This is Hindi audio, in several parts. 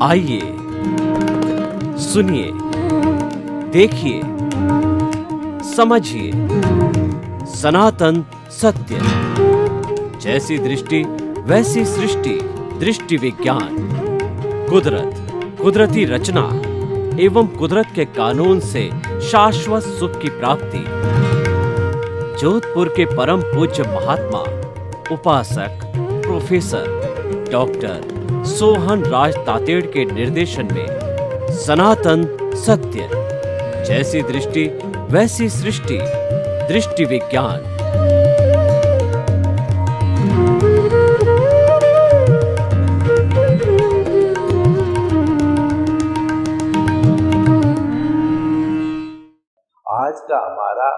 आइए सुनिए, देखिए, समझिए सनातन सत्य। जैसी दृष्टि वैसी सृष्टि, दृष्टि विज्ञान। कुदरत, कुदरती रचना एवं कुदरत के कानून से शाश्वत सुख की प्राप्ति। जोधपुर के परम पूज्य महात्मा उपासक प्रोफेसर डॉक्टर सोहन राज तातेड़ के निर्देशन में सनातन सत्य। जैसी दृष्टि वैसी सृष्टि, दृष्टि विज्ञान। आज का हमारा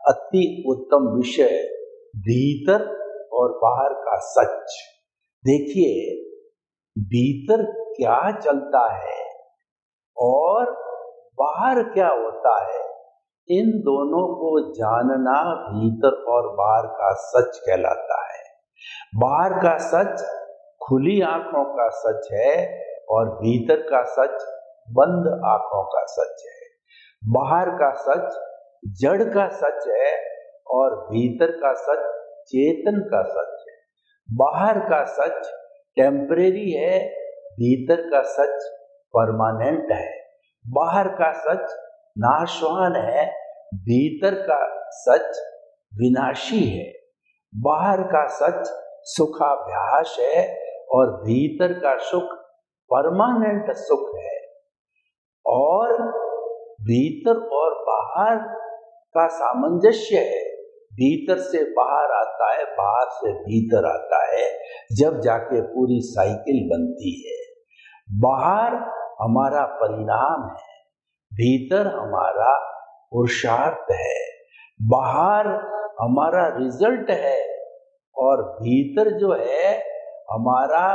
अति उत्तम विषय भीतर और बाहर का सच। देखिए, भीतर क्या चलता है और बाहर क्या होता है, इन दोनों को जानना भीतर और बाहर का सच कहलाता है। बाहर का सच खुली आंखों का सच है और भीतर का सच बंद आंखों का सच है। बाहर का सच जड़ का सच है और भीतर का सच चेतन का सच है। बाहर का सच टेम्परेरी है, भीतर का सच परमानेंट है। बाहर का सच नाशवान है, भीतर का सच विनाशी है। बाहर का सच सुखाभ्यास है और भीतर का सुख परमानेंट सुख है। और भीतर और बाहर का सामंजस्य है, भीतर से बाहर आता है, बाहर से भीतर आता है, जब जाके पूरी साइकिल बनती है। बाहर हमारा परिणाम है, भीतर हमारा पुरुषार्थ है। बाहर हमारा रिजल्ट है और भीतर जो है हमारा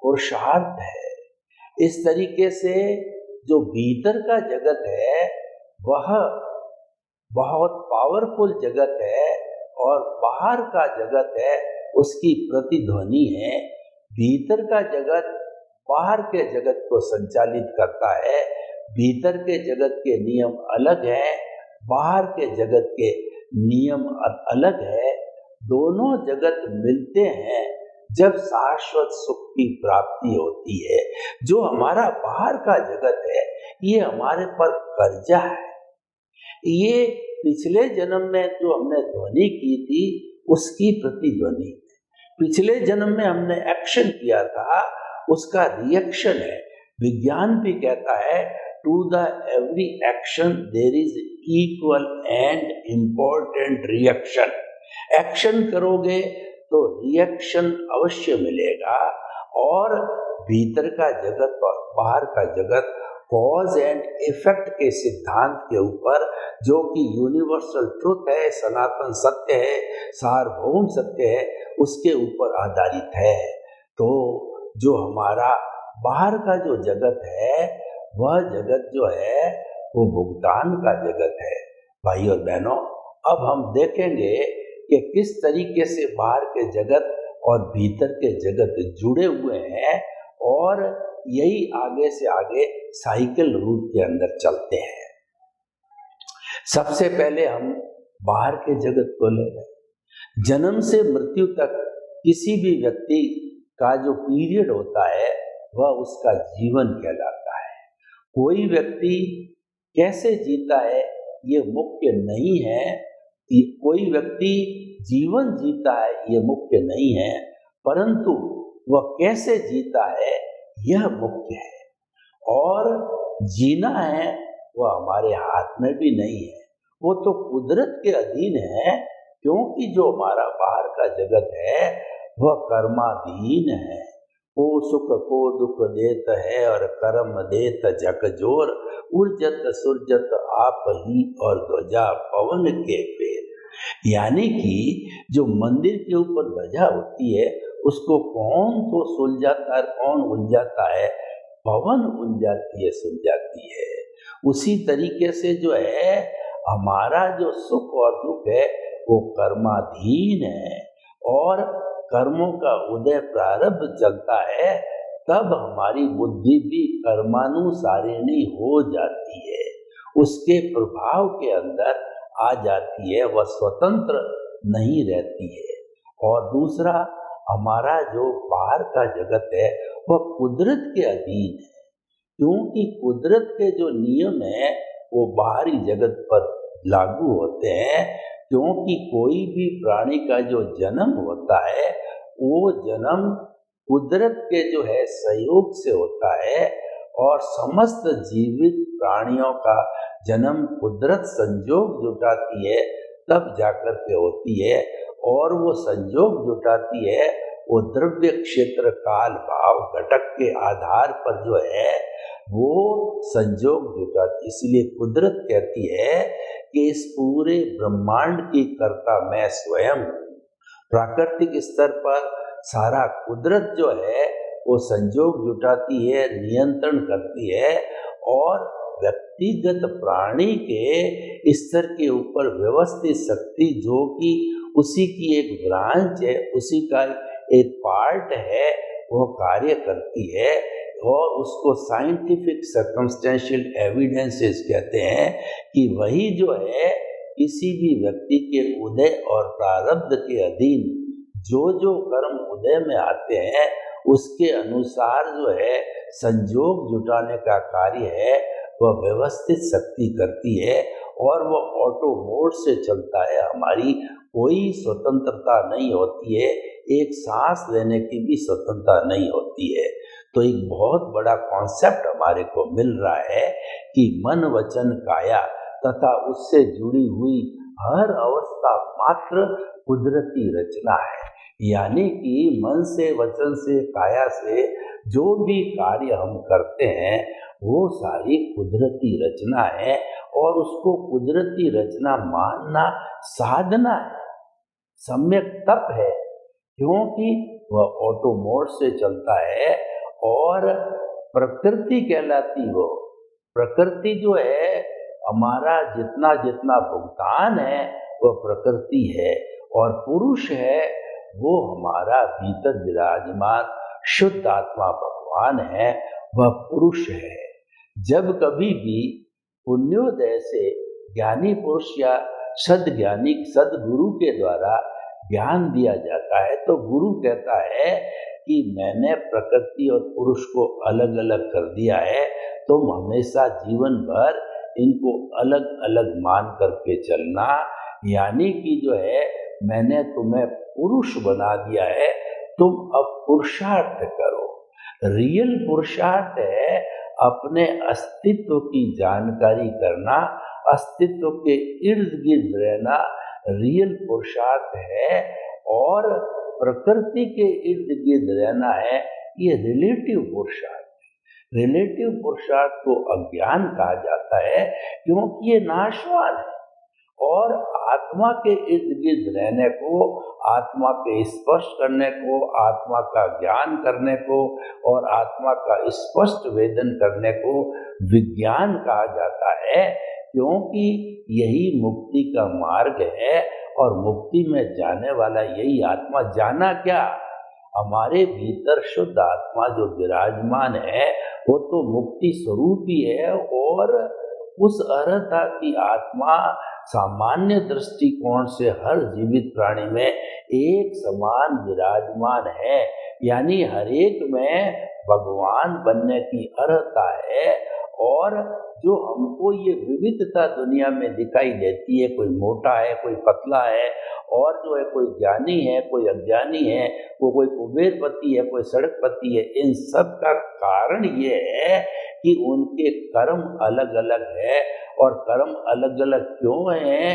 पुरुषार्थ है। इस तरीके से जो भीतर का जगत है वह बहुत पावरफुल जगत है और बाहर का जगत है उसकी प्रतिध्वनि है। भीतर का जगत बाहर के जगत को संचालित करता है। भीतर के जगत के नियम अलग हैं, बाहर के जगत के नियम अलग है। दोनों जगत मिलते हैं जब शाश्वत सुख की प्राप्ति होती है। जो हमारा बाहर का जगत है ये हमारे पर कर्जा है। ये पिछले जन्म में जो हमने ध्वनि की थी उसकी प्रतिध्वनि। पिछले जन्म में हमने एक्शन किया था उसका रिएक्शन है। विज्ञान भी कहता है to the every action there is equal and important reaction. Action करोगे तो रिएक्शन अवश्य मिलेगा। और भीतर का जगत और बाहर का जगत कॉज एंड इफेक्ट के सिद्धांत के ऊपर, जो कि यूनिवर्सल ट्रुथ है, सनातन सत्य है, सार्वभौम सत्य है, उसके ऊपर आधारित है। तो जो हमारा बाहर का जो जगत है वह जगत जो है वो भुगतान का जगत है। भाई और बहनों, अब हम देखेंगे कि किस तरीके से बाहर के जगत और भीतर के जगत जुड़े हुए हैं और यही आगे से आगे साइकिल रूप के अंदर चलते हैं। सबसे पहले हम बाहर के जगत को ले लें। जन्म से मृत्यु तक किसी भी व्यक्ति का जो पीरियड होता है वह उसका जीवन कहलाता है। कोई व्यक्ति कैसे जीता है ये मुख्य नहीं है, कोई व्यक्ति जीवन जीता है ये मुख्य नहीं है, परंतु वह कैसे जीता है यह मुख्य है। और जीना है वह हमारे हाथ में भी नहीं है, वो तो कुदरत के अधीन है। क्योंकि जो हमारा बाहर का जगत है वह कर्माधीन है। को सुख को दुख देत है और कर्म देत जगजोर। उर्जत सुरजत आप ही और ध्वजा पवन के पेर। यानी कि जो मंदिर के ऊपर ध्वजा होती है उसको कौन तो सुलझाता है, कौन उलझाता है? पवन उलझाती है, सुलझाती है। उसी तरीके से जो है हमारा जो सुख और दुख है वो कर्माधीन है और कर्मों का उदय प्रारब्ध चलता है, तब हमारी बुद्धि भी कर्मानुसारिणी हो जाती है, उसके प्रभाव के अंदर आ जाती है, वह स्वतंत्र नहीं रहती है। और दूसरा, हमारा जो बाहर का जगत है वह कुदरत के अधीन है, क्योंकि कुदरत के जो नियम है वो बाहरी जगत पर लागू होते हैं। क्योंकि कोई भी प्राणी का जो जन्म होता है वो जन्म कुदरत के जो है सहयोग से होता है, और समस्त जीवित प्राणियों का जन्म कुदरत संजोग जुटाती है तब जाकर के होती है। और वो संजोग जुटाती है वो द्रव्य क्षेत्र काल भाव घटक के आधार पर जो है वो संजोग जुटाती। इसलिए कुदरत कहती है कि इस पूरे ब्रह्मांड की कर्ता मैं स्वयं हूँ। प्राकृतिक स्तर पर सारा कुदरत जो है वो संजोग जुटाती है, नियंत्रण करती है, और व्यक्तिगत प्राणी के स्तर के ऊपर व्यवस्थित शक्ति जो कि उसी की एक ब्रांच है, उसी का एक पार्ट है, वो कार्य करती है। और उसको साइंटिफिक सर्कमस्टेंशियल एविडेंसेस कहते हैं कि वही जो है किसी भी व्यक्ति के उदय और प्रारब्ध के अधीन जो जो कर्म उदय में आते हैं उसके अनुसार जो है संजोग जुटाने का कार्य है वह व्यवस्थित शक्ति करती है, और वह ऑटो मोड से चलता है। हमारी कोई स्वतंत्रता नहीं होती है, एक सांस लेने की भी स्वतंत्रता नहीं होती है। तो एक बहुत बड़ा कॉन्सेप्ट हमारे को मिल रहा है कि मन वचन काया तथा उससे जुड़ी हुई हर अवस्था मात्र कुदरती रचना है। यानी कि मन से, वचन से, काया से जो भी कार्य हम करते हैं वो सारी कुदरती रचना है, और उसको कुदरती रचना मानना साधना है, सम्यक तप है, क्योंकि वह ऑटो मोड से चलता है। और प्रकृति कहलाती हो, प्रकृति जो है हमारा जितना जितना भुगतान है वह प्रकृति है, और पुरुष है वो हमारा भीतर विराजमान शुद्ध आत्मा भगवान है, वह पुरुष है। जब कभी भी पुण्योदय से ज्ञानी पुरुष या सद्ज्ञानी सद्गुरु के द्वारा ज्ञान दिया जाता है तो गुरु कहता है कि मैंने प्रकृति और पुरुष को अलग अलग कर दिया है, तुम हमेशा जीवन भर इनको अलग अलग मान करके चलना। यानी कि जो है मैंने तुम्हें पुरुष बना दिया है, तुम अब पुरुषार्थ करो। रियल पुरुषार्थ है अपने अस्तित्व की जानकारी करना, अस्तित्व के इर्द गिर्द रहना रियल पुरुषार्थ है, और प्रकृति के इर्द गिर्द रहना है ये रिलेटिव पुरुषार्थ है। रिलेटिव पुरुषार्थ को अज्ञान कहा जाता है क्योंकि ये नाशवान है, और आत्मा के इर्द गिर्द रहने को, आत्मा के स्पर्श करने को, आत्मा का ज्ञान करने को और आत्मा का स्पष्ट वेदन करने को विज्ञान कहा जाता है, क्योंकि यही मुक्ति का मार्ग है, और मुक्ति में जाने वाला यही आत्मा। जाना क्या, हमारे भीतर शुद्ध आत्मा जो विराजमान है वो तो मुक्ति स्वरूप ही है, और उस अर्हता की आत्मा सामान्य दृष्टिकोण से हर जीवित प्राणी में एक समान विराजमान है। यानी हर एक में भगवान बनने की अर्हता है, और जो हमको ये विविधता दुनिया में दिखाई देती है, कोई मोटा है, कोई पतला है, और जो है कोई ज्ञानी है, कोई अज्ञानी है, कोई कुबेरपति है, कोई सड़कपति है, इन सब का कारण ये है कि उनके कर्म अलग अलग है। और कर्म अलग अलग क्यों है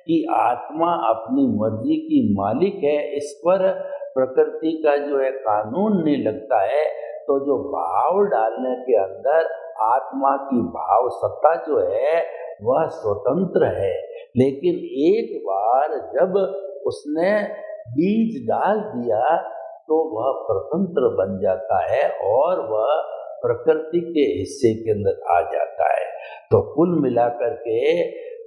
कि आत्मा अपनी मर्जी की मालिक है, इस पर प्रकृति का जो है कानून नहीं लगता है। तो जो भाव डालने के अंदर आत्मा की भाव सत्ता जो है वह स्वतंत्र है, लेकिन एक बार जब उसने बीज डाल दिया तो वह स्वतंत्र बन जाता है और वह प्रकृति के हिस्से के अंदर आ जाता है। तो कुल मिलाकर के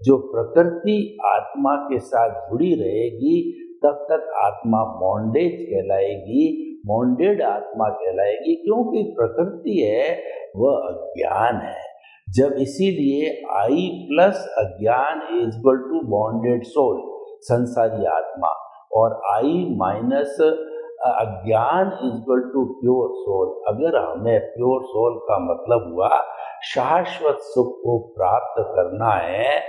जो प्रकृति आत्मा के साथ जुड़ी रहेगी तब तक आत्मा बॉन्डेज कहलाएगी, बॉन्डेड आत्मा कहलाएगी, क्योंकि प्रकृति है वह अज्ञान है। जब इसीलिए I प्लस अज्ञान is equal to bonded soul, संसारी आत्मा, और I माइनस अज्ञान is equal to pure soul. अगर हमें प्योर सोल का मतलब हुआ शाश्वत सुख को प्राप्त करना है,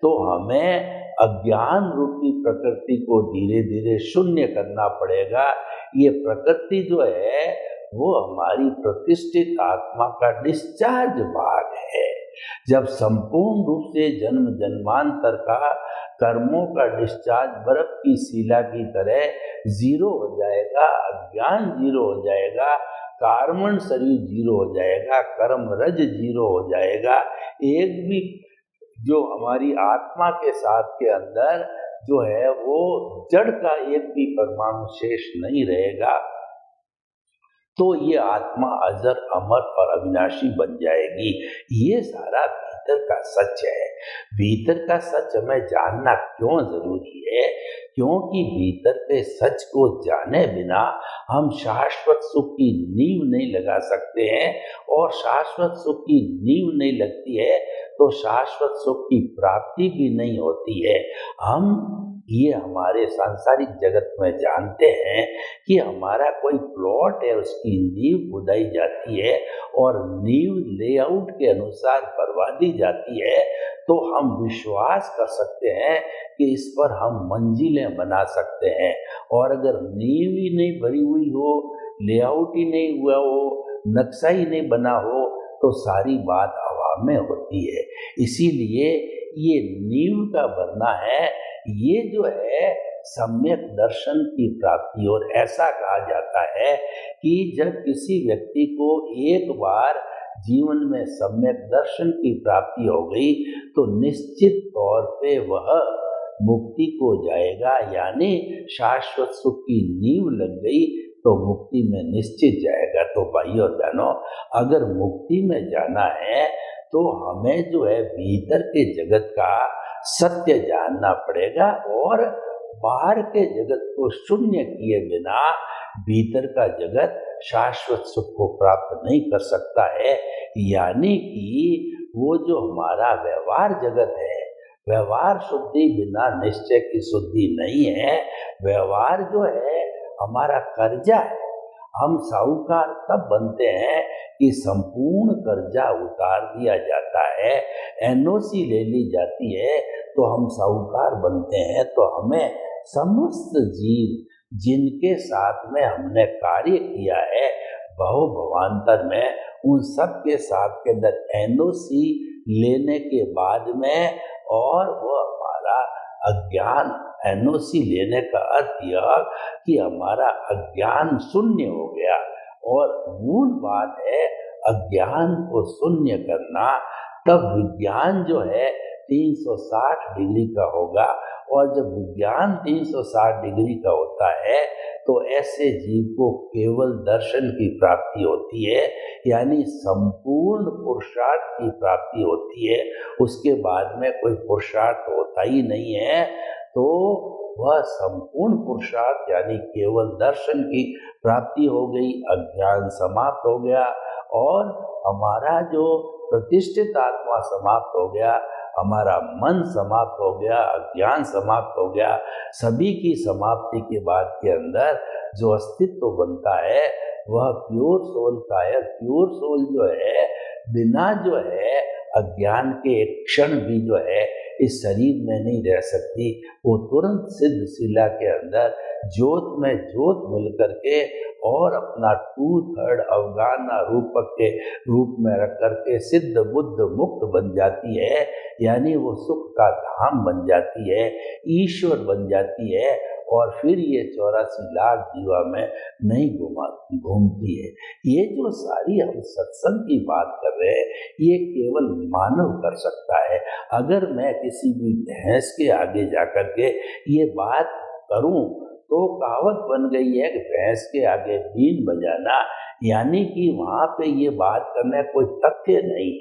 तो हमें अज्ञान रूपी प्रकृति को धीरे धीरे शून्य करना पड़ेगा। ये प्रकृति जो है वो हमारी प्रतिष्ठित आत्मा का डिस्चार्ज भाग है। जब संपूर्ण रूप से जन्म जन्मांतर का कर्मों का डिस्चार्ज बर्फ की शिला की तरह जीरो हो जाएगा, अज्ञान जीरो हो जाएगा, कार्बन शरीर जीरो हो जाएगा, कर्म रज जीरो हो जाएगा, एक भी जो हमारी आत्मा के साथ के अंदर जो है वो जड़ का एक भी परमाणु शेष नहीं रहेगा, तो ये आत्मा अजर अमर और अविनाशी बन जाएगी। ये सारा भीतर का सच है। भीतर का सच हमें जानना क्यों जरूरी है? क्योंकि भीतर के सच को जाने बिना हम शाश्वत सुख की नींव नहीं लगा सकते हैं, और शाश्वत सुख की नींव नहीं लगती है तो शाश्वत सुख की प्राप्ति भी नहीं होती है। हम ये हमारे सांसारिक जगत में जानते हैं कि हमारा कोई प्लॉट है, उसकी नींव खुदाई जाती है और नींव लेआउट के अनुसार भरवा दी जाती है, तो हम विश्वास कर सकते हैं कि इस पर हम मंजिलें बना सकते हैं। और अगर नींव ही नहीं भरी हुई हो, लेआउट ही नहीं हुआ हो, नक्शा ही नहीं बना हो, तो सारी बात हवा में होती है। इसीलिए ये नींव का भरना है, ये जो है सम्यक दर्शन की प्राप्ति। और ऐसा कहा जाता है कि जब किसी व्यक्ति को एक बार जीवन में सम्यक दर्शन की प्राप्ति हो गई तो निश्चित तौर पे वह मुक्ति को जाएगा, यानी शाश्वत सुख की नींव लग गई तो मुक्ति में निश्चित जाएगा। तो भाइयों और बहनों, अगर मुक्ति में जाना है तो हमें जो है भीतर के जगत का सत्य जानना पड़ेगा, और बाहर के जगत को शून्य किए बिना भीतर का जगत शाश्वत सुख को प्राप्त नहीं कर सकता है। यानी कि वो जो हमारा व्यवहार जगत है, व्यवहार शुद्धि बिना निश्चय की शुद्धि नहीं है। व्यवहार जो है हमारा कर्जा है। हम साहूकार तब बनते हैं कि संपूर्ण कर्जा उतार दिया जाता है, एनओसी ले ली जाती है, तो हम साहूकार बनते हैं। तो हमें समस्त जीव जिनके साथ में हमने कार्य किया है बहु भवांतर में, उन सब के साथ के अंदर एनओसी लेने के बाद में, और वो हमारा अज्ञान, एनओसी लेने का अर्थ यह कि हमारा अज्ञान शून्य हो गया। और मूल बात है अज्ञान को शून्य करना। तब विज्ञान जो है 360 डिग्री का होगा, और जब विज्ञान 360 डिग्री का होता है तो ऐसे जीव को केवल दर्शन की प्राप्ति होती है, यानी संपूर्ण पुरुषार्थ की प्राप्ति होती है। उसके बाद में कोई पुरुषार्थ होता ही नहीं है, तो वह संपूर्ण पुरुषार्थ यानी केवल दर्शन की प्राप्ति हो गई, अज्ञान समाप्त हो गया, और हमारा जो प्रतिष्ठित आत्मा समाप्त हो गया, हमारा मन समाप्त हो गया, अज्ञान समाप्त हो गया। सभी की समाप्ति के बाद के अंदर जो अस्तित्व बनता है वह प्योर सोल का है। प्योर सोल जो है बिना जो है अज्ञान के एक क्षण भी जो है इस शरीर में नहीं रह सकती। वो तुरंत सिद्ध शिला के अंदर ज्योत में ज्योत मिल करके और अपना 2/3 अवगान रूपक के रूप में रख करके सिद्ध बुद्ध मुक्त बन जाती है, यानी वो सुख का धाम बन जाती है, ईश्वर बन जाती है, और फिर ये 84 लाख जीवा में नहीं घूमती है। ये जो सारी हम सत्संग की बात कर रहे हैं ये केवल मानव कर सकता है। अगर मैं किसी भी भैंस के आगे जाकर के ये बात करूं तो कहावत बन गई है कि भैंस के आगे बीन बजाना, यानी कि वहां पे ये बात करना कोई तथ्य नहीं,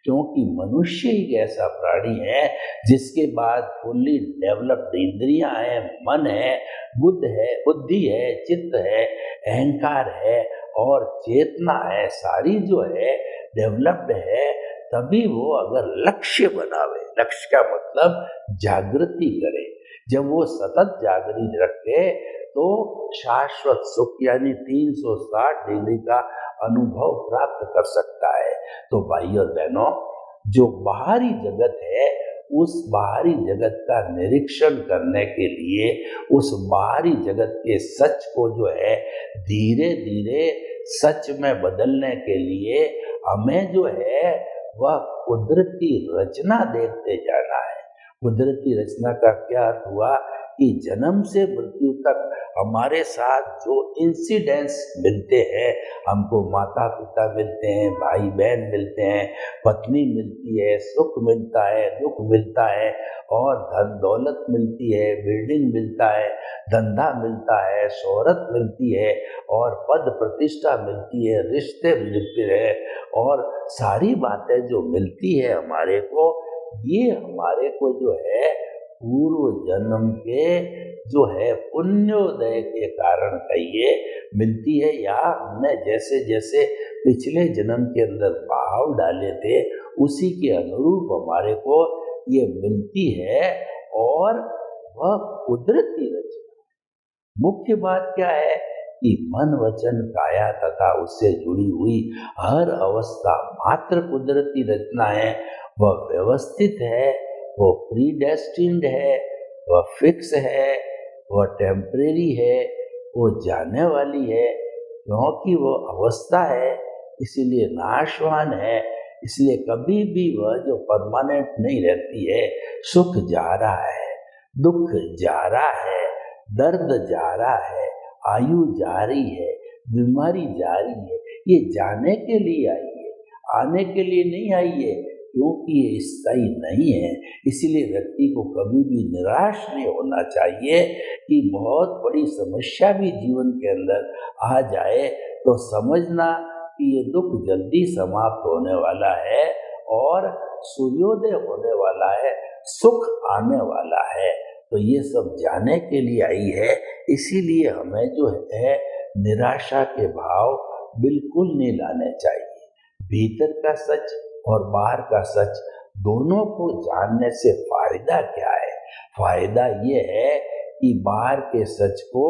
क्योंकि मनुष्य ही ऐसा प्राणी है जिसके बाद फुल्ली डेवलप्ड इंद्रियां हैं, मन है, बुद्धि है, चित्त है, अहंकार है और चेतना है, सारी जो है डेवलप्ड है। तभी वो अगर लक्ष्य बनावे, लक्ष्य का मतलब जागृति करे, जब वो सतत जागृति रखे तो शाश्वत सुख यानी 360 डिग्री का अनुभव प्राप्त कर सकता है। तो भाई और बहनों, जो बाहरी जगत है उस बाहरी जगत का निरीक्षण करने के लिए, उस बाहरी जगत के सच को जो है धीरे धीरे सच में बदलने के लिए हमें जो है वह कुदरती रचना देखते जाना है। कुदरती रचना का क्या अर्थ हुआ कि जन्म से मृत्यु तक हमारे साथ जो इंसिडेंट्स मिलते हैं, हमको माता पिता मिलते हैं, भाई बहन मिलते हैं, पत्नी मिलती है, सुख मिलता है, दुख मिलता है और धन दौलत मिलती है, बिल्डिंग मिलता है, धंधा मिलता है, शोहरत मिलती है और पद प्रतिष्ठा मिलती है, रिश्ते मिलते हैं और सारी बातें जो मिलती है हमारे को, ये हमारे को जो है पूर्व जन्म के जो है पुण्योदय के कारण कहिए मिलती है, या हमने जैसे जैसे पिछले जन्म के अंदर भाव डाले थे उसी के अनुरूप हमारे को ये मिलती है और वह कुदरती रचना। मुख्य बात क्या है कि मन वचन काया तथा उससे जुड़ी हुई हर अवस्था मात्र कुदरती रचना है। वह व्यवस्थित है, वो प्रीडेस्टिन्ड है, वह फिक्स है, वह टेम्परेरी है, वो जाने वाली है, क्योंकि वो अवस्था है इसीलिए नाशवान है, इसलिए कभी भी वह जो परमानेंट नहीं रहती है। सुख जा रहा है, दुख जा रहा है, दर्द जा रहा है, आयु जा रही है, बीमारी जा रही है, ये जाने के लिए आई है, आने के लिए नहीं आई है, क्योंकि ये स्थायी नहीं है। इसलिए व्यक्ति को कभी भी निराश नहीं होना चाहिए कि बहुत बड़ी समस्या भी जीवन के अंदर आ जाए तो समझना कि ये दुख जल्दी समाप्त होने वाला है और सूर्योदय होने वाला है, सुख आने वाला है। तो ये सब जाने के लिए आई है, इसीलिए हमें जो है निराशा के भाव बिल्कुल नहीं लाने चाहिए। भीतर का सच और बाहर का सच दोनों को जानने से फायदा क्या है? फायदा ये है कि बाहर के सच को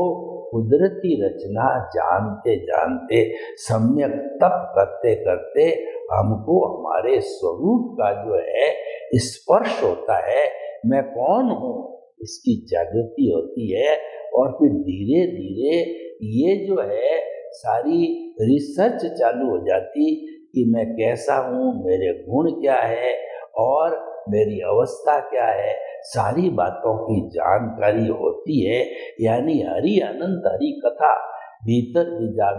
कुदरती रचना जानते जानते सम्यक तप करते करते हमको हमारे स्वरूप का जो है स्पर्श होता है, मैं कौन हूँ इसकी जागृति होती है और फिर धीरे धीरे ये जो है सारी रिसर्च चालू हो जाती कि मैं कैसा हूँ, मेरे गुण क्या है और मेरी अवस्था क्या है, सारी बातों की जानकारी होती है। यानी हरि अनंत हरि कथा भीतर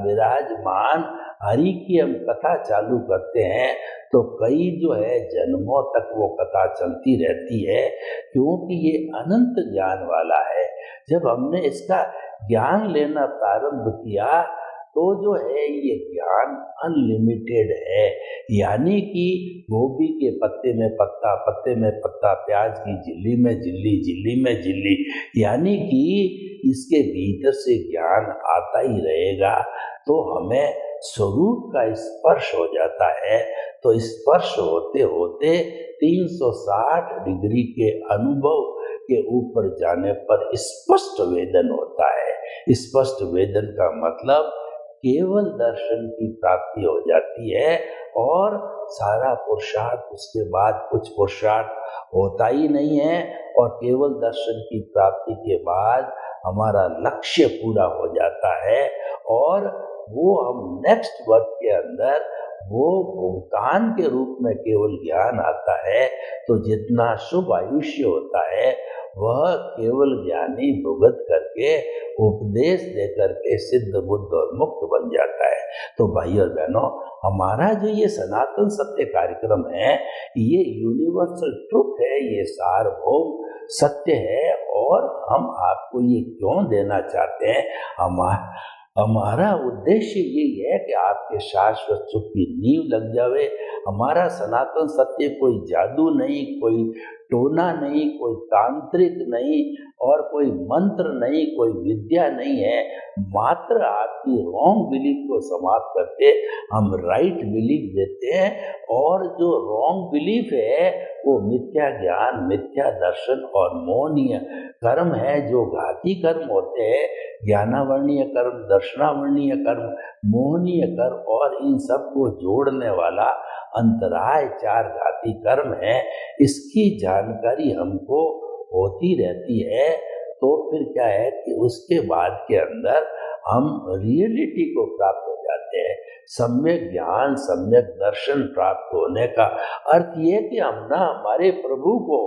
विराजमान हरि की हम कथा चालू करते हैं तो कई जो है जन्मों तक वो कथा चलती रहती है, क्योंकि ये अनंत ज्ञान वाला है। जब हमने इसका ज्ञान लेना प्रारंभ किया तो जो है ये ज्ञान अनलिमिटेड है। यानी कि गोभी के पत्ते में पत्ता, पत्ते में पत्ता, प्याज की झिल्ली में झिल्ली, झिल्ली में झिल्ली, यानी कि इसके भीतर से ज्ञान आता ही रहेगा। तो हमें स्वरूप का स्पर्श हो जाता है। तो स्पर्श होते होते 360 डिग्री के अनुभव के ऊपर जाने पर स्पष्ट वेदन होता है। स्पष्ट वेदन का मतलब केवल दर्शन की प्राप्ति हो जाती है और सारा पुरुषार्थ उसके बाद कुछ पुरुषार्थ होता ही नहीं है और केवल दर्शन की प्राप्ति के बाद हमारा लक्ष्य पूरा हो जाता है और वो हम नेक्स्ट वर्ष के अंदर वो भुगतान के रूप में केवल ज्ञान आता है। तो जितना शुभ आयुष्य होता है वह केवल ज्ञानी भुगत करके उपदेश दे करके सिद्ध बुद्ध और मुक्त बन जाता है। तो भाई और बहनों, हमारा जो ये सनातन सत्य कार्यक्रम है ये यूनिवर्सल ट्रुथ है, ये सार्वभौम सत्य है और हम आपको ये क्यों देना चाहते हैं? हमारा उद्देश्य यही है कि आपके शाश्वत सुख की नींव लग जावे। हमारा सनातन सत्य कोई जादू नहीं, कोई टोना नहीं, कोई तांत्रिक नहीं और कोई मंत्र नहीं, कोई विद्या नहीं है। मात्र आपकी रॉन्ग बिलीफ को समाप्त करके हम राइट बिलीफ देते हैं, और जो रॉन्ग बिलीफ है वो मिथ्या ज्ञान, मिथ्या दर्शन और मोहनीय कर्म है, जो घाती कर्म होते हैं। ज्ञानावर्णीय कर्म, दर्शनावर्णीय कर्म, मोहनीय कर्म और इन सब को जोड़ने वाला अंतराय 4 घाती कर्म है। इसकी जानकारी हमको होती रहती है, तो फिर क्या है कि उसके बाद के अंदर हम रियलिटी को प्राप्त हो जाते हैं। सम्यक ज्ञान, सम्यक दर्शन प्राप्त होने का अर्थ ये कि हम ना हमारे प्रभु को,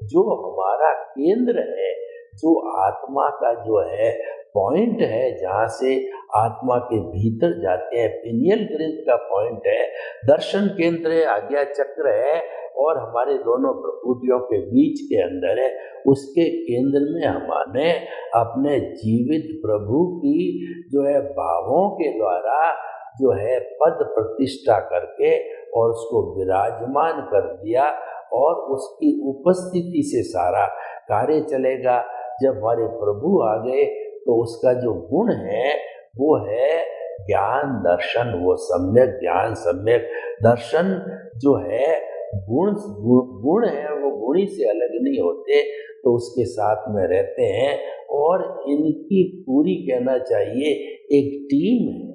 जो हमारा केंद्र है, जो आत्मा का जो है पॉइंट है, जहाँ से आत्मा के भीतर जाते हैं, पिनियल ग्रंथ का पॉइंट है, दर्शन केंद्र है, आज्ञा चक्र है और हमारे दोनों प्रकृतियों के बीच के अंदर है। उसके केंद्र में हमने अपने जीवित प्रभु की जो है भावों के द्वारा जो है पद प्रतिष्ठा करके और उसको विराजमान कर दिया, और उसकी उपस्थिति से सारा कार्य चलेगा। जब हमारे प्रभु आ गए तो उसका जो गुण है वो है ज्ञान दर्शन। वो सम्यक ज्ञान, सम्यक दर्शन जो है गुण है, वो गुणी से अलग नहीं होते, तो उसके साथ में रहते हैं। और इनकी पूरी कहना चाहिए एक टीम है।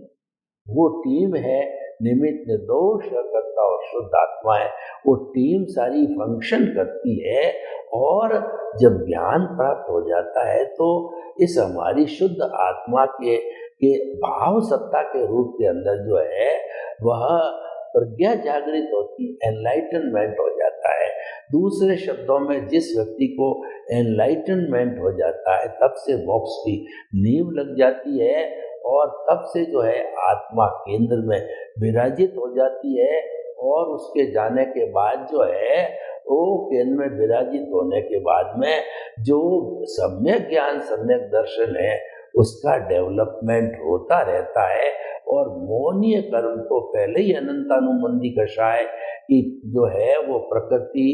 वो टीम है निमित्त, निर्दोष, कर्ता और शुद्ध आत्मा है। वो टीम सारी फंक्शन करती है, और जब ज्ञान प्राप्त हो जाता है तो इस हमारी शुद्ध आत्मा के भाव सत्ता के रूप के अंदर जो है वह प्रज्ञा जागृत होती, एनलाइटनमेंट हो जाता है। दूसरे शब्दों में, जिस व्यक्ति को एनलाइटनमेंट हो जाता है तब से मोक्ष की नींव लग जाती है, और तब से जो है आत्मा केंद्र में विराजित हो जाती है। और उसके जाने के बाद जो है वो केंद्र में विराजित होने के बाद में जो सम्यक ज्ञान, सम्यक दर्शन है, उसका डेवलपमेंट होता रहता है। और मोहनीय कर्म को पहले ही अनंतानुबंधी कषाय की जो है वो प्रकृति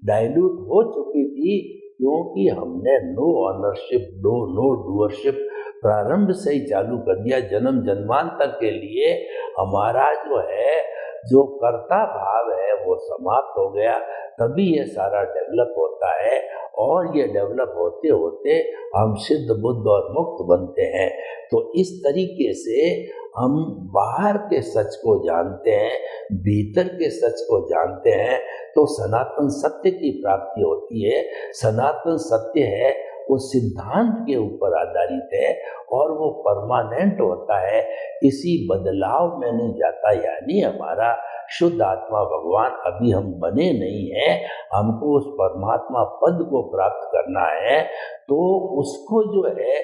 डाइल्यूट हो चुकी थी, क्योंकि हमने नो ऑनरशिप, नो डूअरशिप प्रारंभ से ही चालू कर दिया। जन्म जन्मांतर के लिए हमारा जो है जो कर्ता भाव है वो समाप्त हो गया, तभी ये सारा डेवलप होता है। और ये डेवलप होते होते हम सिद्ध, बुद्ध और मुक्त बनते हैं। तो इस तरीके से हम बाहर के सच को जानते हैं, भीतर के सच को जानते हैं, तो सनातन सत्य की प्राप्ति होती है। सनातन सत्य है वो सिद्धांत के ऊपर आधारित है, और वो परमानेंट होता है, किसी बदलाव में नहीं जाता। यानी हमारा शुद्ध आत्मा भगवान अभी हम बने नहीं हैं, हमको उस परमात्मा पद को प्राप्त करना है। तो उसको जो है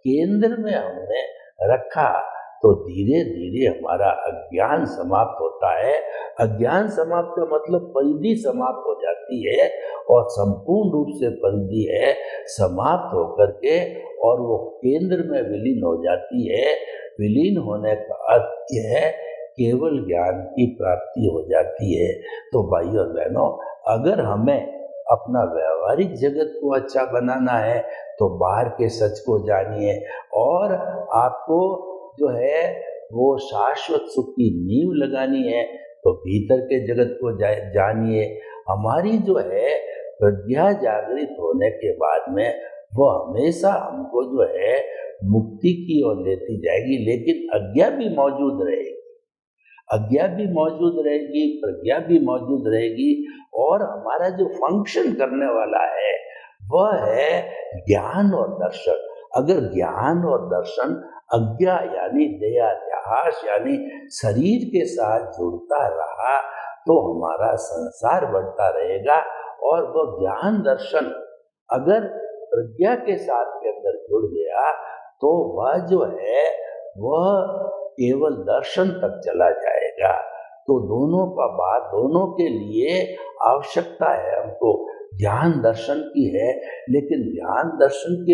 केंद्र में हमने रखा, तो धीरे धीरे हमारा अज्ञान समाप्त होता है। अज्ञान समाप्त का मतलब परिधि समाप्त हो जाती है, और संपूर्ण रूप से परिधि है समाप्त होकर के और वो केंद्र में विलीन हो जाती है। विलीन होने का अर्थ यह है केवल ज्ञान की प्राप्ति हो जाती है। तो भाइयों और बहनों, अगर हमें अपना व्यवहारिक जगत को अच्छा बनाना है तो बाहर के सच को जानिए, और आपको जो है वो शाश्वत सुख की नींव लगानी है तो भीतर के जगत को जानिए। हमारी जो है प्रज्ञा जागृत होने के बाद में वो हमेशा हमको जो है मुक्ति की ओर लेती जाएगी, लेकिन अज्ञा भी मौजूद रहेगी, अज्ञा भी मौजूद रहेगी, प्रज्ञा भी मौजूद रहेगी। और हमारा जो फंक्शन करने वाला है वह है ज्ञान और दर्शन। अगर ज्ञान और दर्शन अज्ञा यानी देहाध्यास यानी शरीर के साथ जुड़ता रहा तो हमारा संसार बढ़ता रहेगा, और वह ज्ञान दर्शन अगर प्रज्ञा के साथ के अंदर जुड़ गया तो वह जो है वह केवल दर्शन तक चला जाएगा। तो दोनों के लिए आवश्यकता है हमको ज्ञान दर्शन की है, लेकिन ज्ञान दर्शन के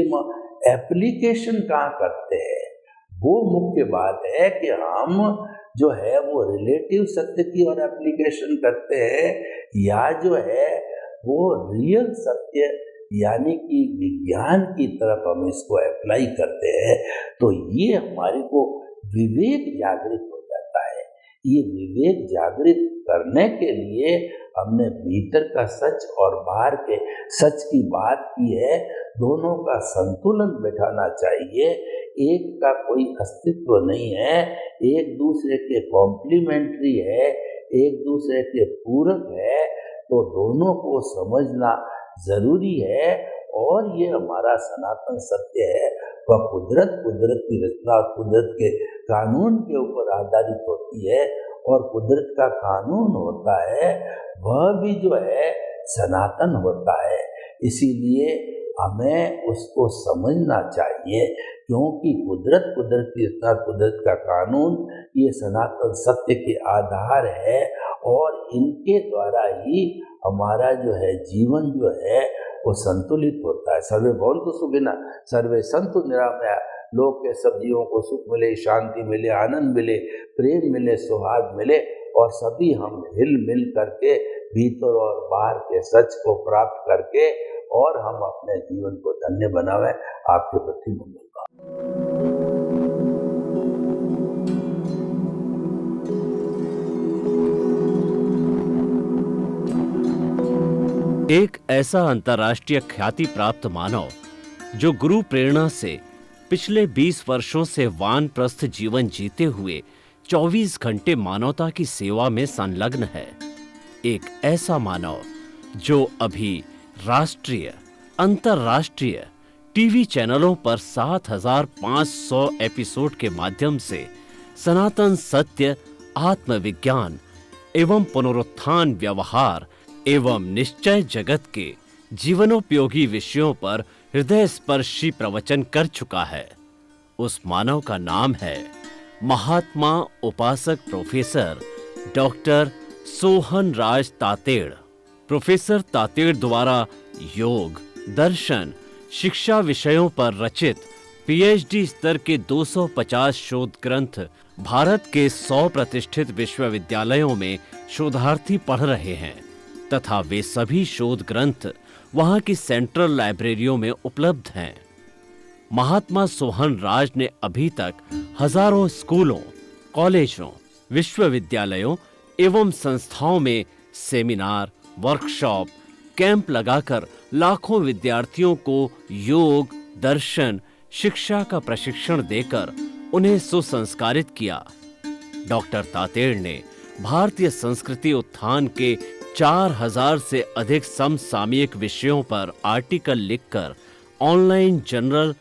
एप्लीकेशन कहाँ करते हैं? वो मुख्य बात है कि हम जो है वो रिलेटिव सत्य की और एप्लीकेशन करते हैं, या जो है वो रियल सत्य यानी कि विज्ञान की तरफ हम इसको अप्लाई करते हैं। तो ये हमारे को विवेक जागृत हो जाता है। ये विवेक जागृत करने के लिए हमने भीतर का सच और बाहर के सच की बात की है। दोनों का संतुलन बैठाना चाहिए। एक का कोई अस्तित्व नहीं है, एक दूसरे के कॉम्प्लीमेंट्री है, एक दूसरे के पूरक है। तो दोनों को समझना जरूरी है। और ये हमारा सनातन सत्य है, वह कुदरत की रचना और कुदरत के कानून के ऊपर आधारित होती है। और कुदरत का कानून होता है वह भी जो है सनातन होता है। इसीलिए हमें उसको समझना चाहिए, क्योंकि कुदरत की रचना, कुदरत का कानून, ये सनातन सत्य के आधार है। और इनके द्वारा ही हमारा जो है जीवन जो है वो संतुलित होता है। सर्वे भवन्तु सुखिनः, सर्वे सन्तु निरामया। लोक के सब जीवों को सुख मिले, शांति मिले, आनंद मिले, प्रेम मिले, सौहार्द मिले, और सभी हम हिल मिल करके भीतर और बाहर के सच को प्राप्त करके और हम अपने जीवन को धन्य बनावें। आपके प्रति मंगल का। एक ऐसा अंतर्राष्ट्रीय ख्याति प्राप्त मानव जो गुरु प्रेरणा से पिछले 20 वर्षों से वानप्रस्थ जीवन जीते हुए 24 घंटे मानवता की सेवा में संलग्न है। एक ऐसा मानव जो अभी राष्ट्रीय, अंतर्राष्ट्रीय टीवी चैनलों पर 7,500 एपिसोड के माध्यम से सनातन सत्य, आत्मविज्ञान एवं पुनरुत्थान, व्यवहार एवं निश्चय जगत के जीवनोपयोगी विषयों पर हृदय स्पर्शी प्रवचन कर चुका है। उस मानव का नाम है महात्मा उपासक प्रोफेसर डॉक्टर सोहन राज तातेड़। प्रोफेसर तातेड़ द्वारा योग, दर्शन, शिक्षा विषयों पर रचित पीएचडी स्तर के 250 शोध ग्रंथ भारत के 100 प्रतिष्ठित विश्वविद्यालयों में शोधार्थी पढ़ रहे हैं तथा वे सभी शोध ग्रंथ वहां की सेंट्रल लाइब्रेरियों में उपलब्ध हैं। महात्मा सोहन राज ने अभी तक हजारों स्कूलों, कॉलेजों, विश्वविद्यालयों एवं संस्थाओं में सेमिनार, वर्कशॉप, कैंप लगाकर लाखों विद्यार्थियों को योग, दर्शन, शिक्षा का प्रशिक्षण देकर उन्हें सुसंस्कारित किया। डॉक्टर तातेड़ ने भारतीय संस्कृति उत्थान के 4000 से अधिक समसामयिक विषयों पर आर्टिकल लिखकर ऑनलाइन जर्नल,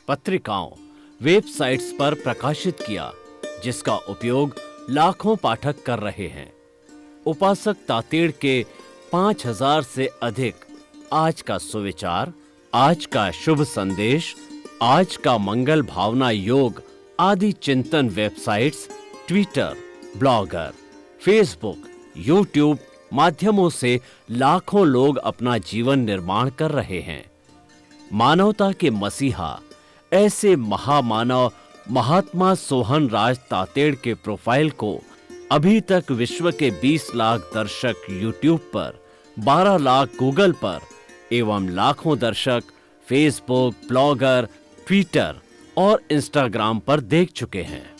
पत्रिकाओं, वेबसाइट्स पर प्रकाशित किया, जिसका उपयोग लाखों पाठक कर रहे हैं। उपासक तातेड़ के 5000 से अधिक आज का सुविचार, आज का शुभ संदेश, आज का मंगल भावना योग आदि चिंतन websites, Twitter, blogger, Facebook, YouTube माध्यमों से लाखों लोग अपना जीवन निर्माण कर रहे हैं। मानवता के मसीहा ऐसे महामानव महात्मा सोहन राज तातेड़ के प्रोफाइल को अभी तक विश्व के 20 लाख दर्शक यूट्यूब पर, 12 लाख गूगल पर एवं लाखों दर्शक फेसबुक, ब्लॉगर, ट्विटर और इंस्टाग्राम पर देख चुके हैं।